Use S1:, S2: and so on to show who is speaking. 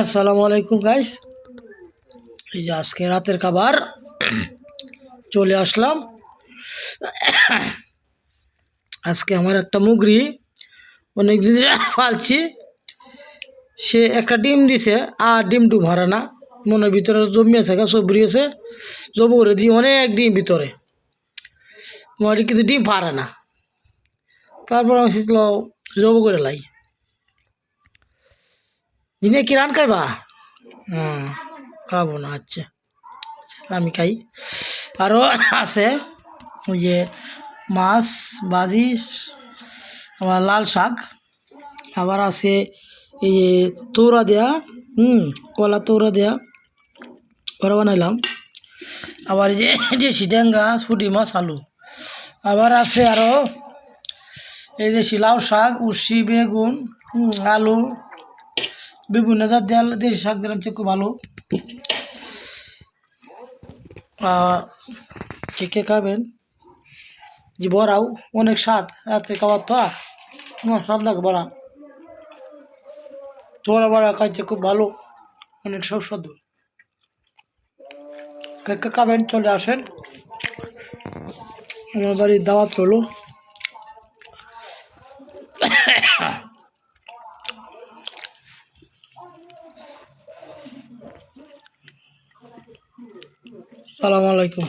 S1: আসসালামু আলাইকুম গাইস। এই যে আজকে রাতের খাবার চলে আসলাম। আজকে আমার একটা মুগরি অনেক দিন পালছি, সে একটা ডিম দিছে আর ডিমটু ভরে না, মনের ভিতরে জমিয়ে থাকে, সব বেরিয়েছে, জব করে দিয়ে অনেক ডিম ভিতরে মনে কিন্তু ডিম পারে না। তারপর আমি শিখল জব করে লাই দিনে কি রান খাইবা? হ্যাঁ, খাবো না, আচ্ছা আমি খাই। আরও আছে ওই যে মাছ ভাজি, আবার লাল শাক, আবার আছে এই যে তৌরা দেয়া, কলা তৌরা দেয়া ওরা বানাইলাম। আবার এই যে দেশি ডেঙ্গা ছুটি মাছ আলু, আবার আছে আরও এই দেশি লাউ শাক, উচ্ছি, বেগুন, আলু, বিভিন্ন জাত দেওয়াল দেশি শাক দিলাম, খুব ভালো। কে কে খাবেন? যে বড়াও অনেক স্বাদ, রাত্রে খাবার তো স্বাদ লাগে বড়া, তোরা বড়া খাইতে খুব ভালো, অনেক সুস্বাদু। কে কে খাবেন চলে আসেন, আমার বাড়ির দাওয়াত হলো। সালাম আলাইকুম।